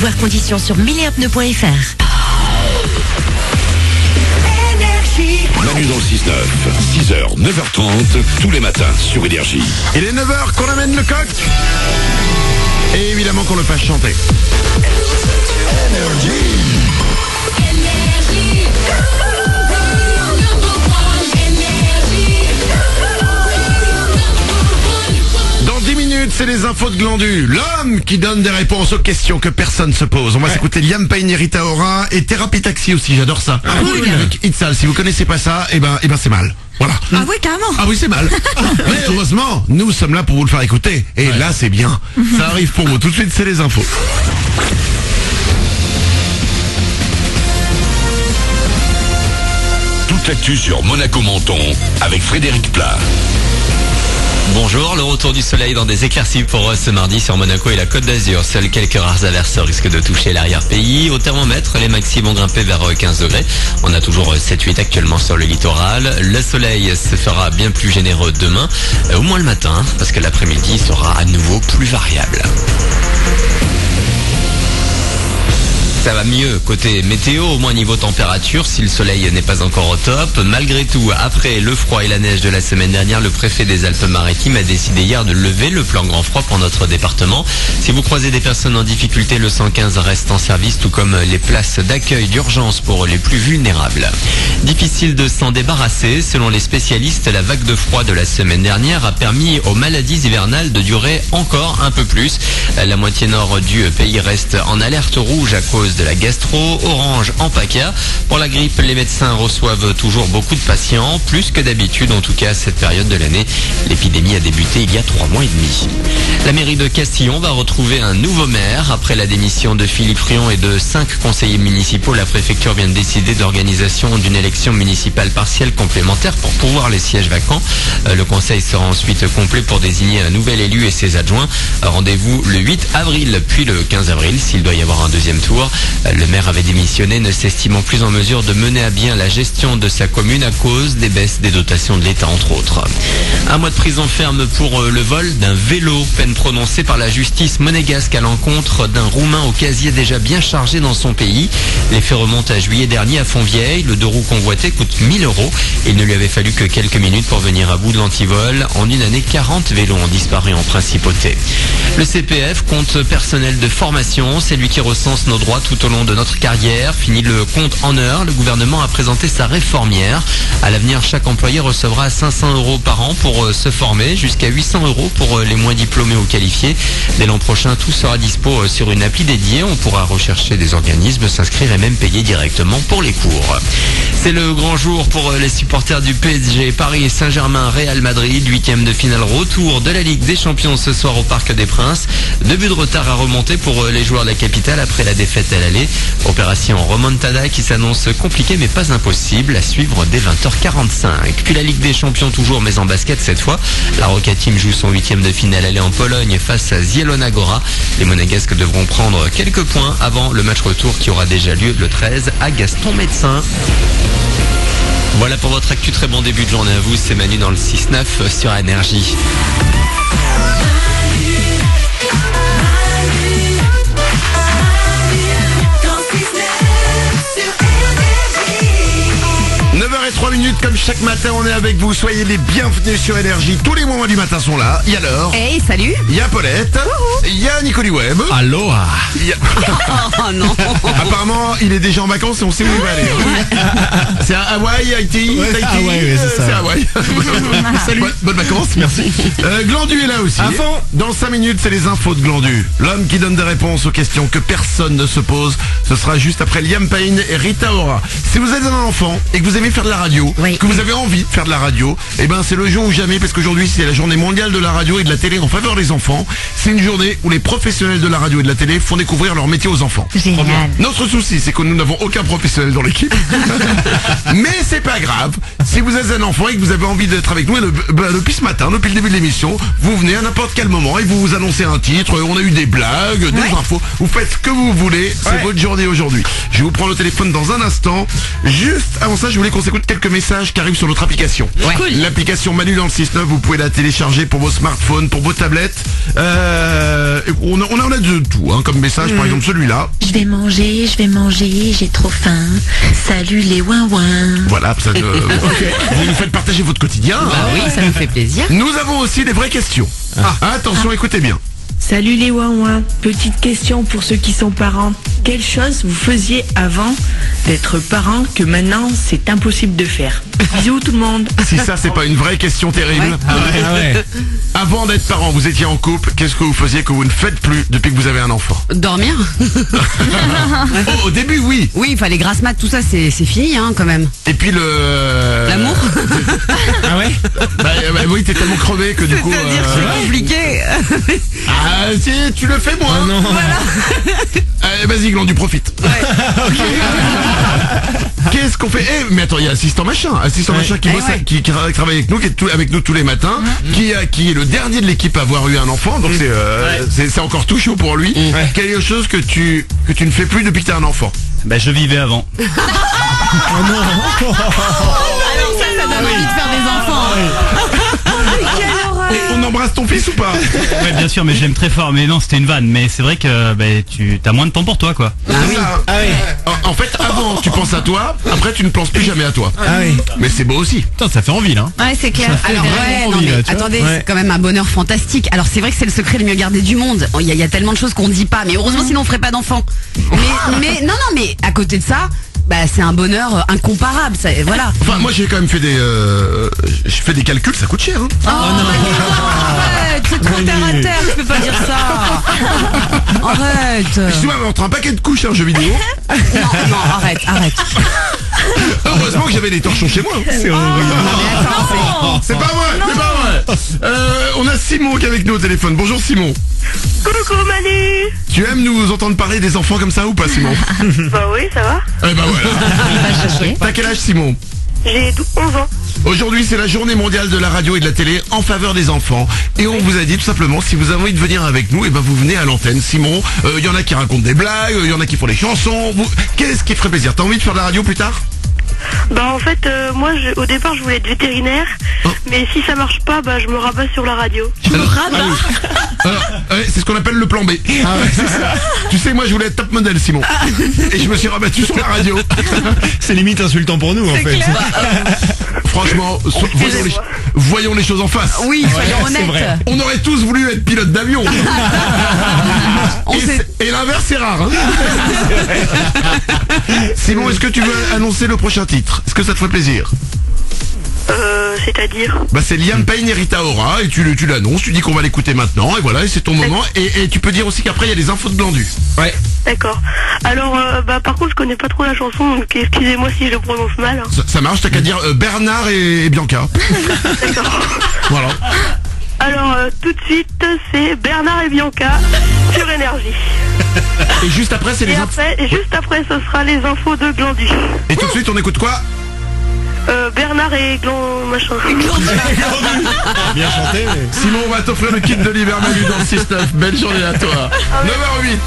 Voir conditions sur milleetpneus.fr. Manu dans le 6-9, 6h, 9h30, tous les matins sur Énergie. Il est 9h qu'on amène le coq. Et évidemment qu'on le fasse chanter. Dans 10 minutes, c'est les infos de Glandu. L'homme qui donne des réponses aux questions que personne se pose. On va s'écouter Liam Payne et Rita Ora et Thérapie Taxi aussi, j'adore ça. Avec Itzal, si vous connaissez pas ça, eh ben c'est mal. Voilà. Ah oui, carrément. Ah oui, c'est mal. Mais heureusement, nous sommes là pour vous le faire écouter. Et là, c'est bien. Ça arrive pour vous. Tout de suite, c'est les infos. Toute l'actu sur Monaco-Menton avec Frédéric Plat. Bonjour, le retour du soleil dans des éclaircies pour ce mardi sur Monaco et la Côte d'Azur. Seules quelques rares averses risquent de toucher l'arrière-pays. Au thermomètre, les maxi vont grimper vers 15 degrés. On a toujours 7-8 actuellement sur le littoral. Le soleil se fera bien plus généreux demain, au moins le matin, parce que l'après-midi sera à nouveau plus variable. Ça va mieux côté météo, au moins niveau température, si le soleil n'est pas encore au top. Malgré tout, après le froid et la neige de la semaine dernière, le préfet des Alpes-Maritimes a décidé hier de lever le plan grand froid pour notre département. Si vous croisez des personnes en difficulté, le 115 reste en service, tout comme les places d'accueil d'urgence pour les plus vulnérables. Difficile de s'en débarrasser. Selon les spécialistes, la vague de froid de la semaine dernière a permis aux maladies hivernales de durer encore un peu plus. La moitié nord du pays reste en alerte rouge à cause de la gastro, orange en PACA. Pour la grippe, les médecins reçoivent toujours beaucoup de patients, plus que d'habitude, en tout cas à cette période de l'année. L'épidémie a débuté il y a 3 mois et demi. La mairie de Castillon va retrouver un nouveau maire. Après la démission de Philippe Frion et de 5 conseillers municipaux, la préfecture vient de décider d'organisation d'une élection municipale partielle complémentaire pour pouvoir les sièges vacants. Le conseil sera ensuite complet pour désigner un nouvel élu et ses adjoints. Rendez-vous le 8 avril, puis le 15 avril, s'il doit y avoir un deuxième tour. Le maire avait démissionné, ne s'estimant plus en mesure de mener à bien la gestion de sa commune à cause des baisses des dotations de l'État, entre autres. 1 mois de prison ferme pour le vol d'un vélo, peine prononcée par la justice monégasque à l'encontre d'un Roumain au casier déjà bien chargé dans son pays. Les faits remontent à juillet dernier à Fontvieille. Le 2 roues convoité coûte 1 000 €. Il ne lui avait fallu que quelques minutes pour venir à bout de l'antivol. En une année, 40 vélos ont disparu en principauté. Le CPF, compte personnel de formation, c'est lui qui recense nos droits tout au long de notre carrière. Fini le compte en heures, le gouvernement a présenté sa réforme hier. À l'avenir, chaque employé recevra 500 € par an pour se former, jusqu'à 800 € pour les moins diplômés ou qualifiés. Dès l'an prochain, tout sera dispo sur une appli dédiée. On pourra rechercher des organismes, s'inscrire et même payer directement pour les cours. C'est le grand jour pour les supporters du PSG. Paris et Saint-Germain, Real Madrid, 8e de finale retour de la Ligue des Champions ce soir au Parc des Princes. 2 buts de retard à remonter pour les joueurs de la capitale après la défaite à l'aller. Opération remontada qui s'annonce compliquée mais pas impossible à suivre dès 20h45. Puis la Ligue des Champions toujours, mais en basket cette fois. La Roca Team joue son 8e de finale aller en Pologne face à Zielona Góra. Les Monégasques devront prendre quelques points avant le match retour qui aura déjà lieu le 13 à Gaston Médecin. Voilà pour votre actu, très bon début de journée à vous, c'est Manu dans le 6-9 sur Énergie. Et 3 minutes, comme chaque matin, on est avec vous. Soyez les bienvenus sur Énergie. Tous les moments du matin sont là. Il y a Laure. Hey, salut. Il y a Paulette. Il y a Nicolas Webb. Aloha. Oh non. Apparemment, il est déjà en vacances et on sait où il va aller. C'est à Hawaï, Haïti. Ouais, c'est Hawaï, ouais, c'est ça. C'est Hawaï. Salut. Bonnes vacances. Merci. Glandu est là aussi. À fond. Dans 5 minutes, c'est les infos de Glandu. L'homme qui donne des réponses aux questions que personne ne se pose. Ce sera juste après Liam Payne et Rita Ora. Si vous êtes un enfant et que vous aimez faire de la radio, Oui. que vous avez envie de faire de la radio, eh ben c'est le jour ou jamais, parce qu'aujourd'hui c'est la journée mondiale de la radio et de la télé en faveur des enfants. C'est une journée où les professionnels de la radio et de la télé font découvrir leur métier aux enfants. Génial. Notre souci, c'est que nous n'avons aucun professionnel dans l'équipe. Mais c'est pas grave. Si vous êtes un enfant et que vous avez envie d'être avec nous, depuis ce matin, depuis le début de l'émission, vous venez à n'importe quel moment et vous vous annoncez un titre. On a eu des blagues, des infos. Vous faites ce que vous voulez. C'est votre journée aujourd'hui. Je vais vous prendre le téléphone dans un instant. Juste avant ça, je voulais qu'on s'écoute quelques messages qui arrive sur notre application. Ouais. Cool. L'application Manu dans le 6-9, vous pouvez la télécharger pour vos smartphones, pour vos tablettes. On a de tout, hein, comme message, par exemple celui-là. Je vais manger, j'ai trop faim. Salut les ouin-ouin. Voilà, ça, vous nous faites partager votre quotidien. Bah oui, ça nous fait plaisir. Nous avons aussi des vraies questions. Attention, écoutez bien. Salut les ouin-ouin. Petite question pour ceux qui sont parents. Quelle chose vous faisiez avant d'être parent que maintenant c'est impossible de faire? Bisous tout le monde. Si ça, c'est pas une vraie question terrible. Ouais. Avant d'être parent, vous étiez en couple. Qu'est-ce que vous faisiez que vous ne faites plus depuis que vous avez un enfant? Dormir. Au début, oui. Oui, il fallait grasse mat, tout ça, c'est fini, hein, quand même. Et puis L'amour. Ah ouais bah oui, t'es tellement crevé que du coup... C'est compliqué. Ah si, tu le fais moi. Non. Allez, vas-y Glandu, profite. Qu'est-ce qu'on fait? Mais attends, il y a Assistant Machin qui bosse, qui travaille avec nous, qui est avec nous tous les matins, qui est le dernier de l'équipe à avoir eu un enfant, donc c'est encore tout chaud pour lui. Quelque chose que tu ne fais plus depuis que t'as un enfant? Bah je vivais avant. Alors ça donne envie de faire des enfants. On embrasse ton fils ou pas? Ouais bien sûr mais je l'aime très fort. Mais non c'était une vanne. Mais c'est vrai que tu as moins de temps pour toi quoi. En fait, avant tu penses à toi, après tu ne penses plus jamais à toi. Mais c'est beau aussi. Putain ça fait envie là. Ouais c'est clair. Alors envie, non, mais là, tu vois. attendez, c'est quand même un bonheur fantastique. Alors c'est vrai que c'est le secret le mieux gardé du monde. Il y a tellement de choses qu'on dit pas. Mais heureusement sinon on ferait pas d'enfants. Mais non mais à côté de ça. Bah c'est un bonheur incomparable, ça, voilà. Enfin moi j'ai quand même fait je fais des calculs, ça coûte cher hein. Arrête, c'est trop terre à terre, je peux pas dire ça. Arrête. Excuse-moi, mais entre un paquet de couches et un jeu vidéo. Non, arrête. Heureusement que j'avais des torchons chez moi. C'est horrible. C'est pas vrai. On a Simon qui est avec nous au téléphone. Bonjour Simon. Coucou Manu. Tu aimes nous entendre parler des enfants comme ça ou pas Simon? Bah oui, ça va. Eh ben voilà. T'as quel âge Simon? J'ai 11 ans. Aujourd'hui c'est la journée mondiale de la radio et de la télé en faveur des enfants. Et on vous a dit tout simplement, si vous avez envie de venir avec nous, et ben vous venez à l'antenne. Simon, il y en a qui racontent des blagues, il y en a qui font des chansons. Qu'est-ce qui te ferait plaisir? T'as envie de faire de la radio plus tard? Bah en fait, moi au départ je voulais être vétérinaire. Mais si ça marche pas, bah je me rabats sur la radio. C'est ce qu'on appelle le plan B. C'est ça. Tu sais, moi je voulais être top modèle Simon. Et je me suis rabattu sur la radio. C'est limite insultant pour nous en fait. Franchement, voyons les choses en face. Oui, soyons honnêtes. On aurait tous voulu être pilote d'avion. Et l'inverse c'est rare hein. Simon, est-ce que tu veux annoncer le prochain titre? Est-ce que ça te ferait plaisir? C'est-à-dire? Bah c'est Liam Payne et Rita Ora. Et tu l'annonces, tu dis qu'on va l'écouter maintenant. Et voilà, et c'est ton moment. Et tu peux dire aussi qu'après il y a des infos de Glandu. Ouais. D'accord. Alors par contre je connais pas trop la chanson, donc excusez-moi si je le prononce mal hein. Ça marche, t'as qu'à dire Bernard et Bianca. D'accord. Voilà. Alors tout de suite c'est Bernard et Bianca sur Énergie. Et juste après c'est les infos. Juste après ce sera les infos de Glandu. Et tout de suite on écoute quoi? Bernard et machin. Bien chanté mais... Simon, on va t'offrir le kit de l'hiver Manu dans le 6-9. Belle journée à toi. 9h08.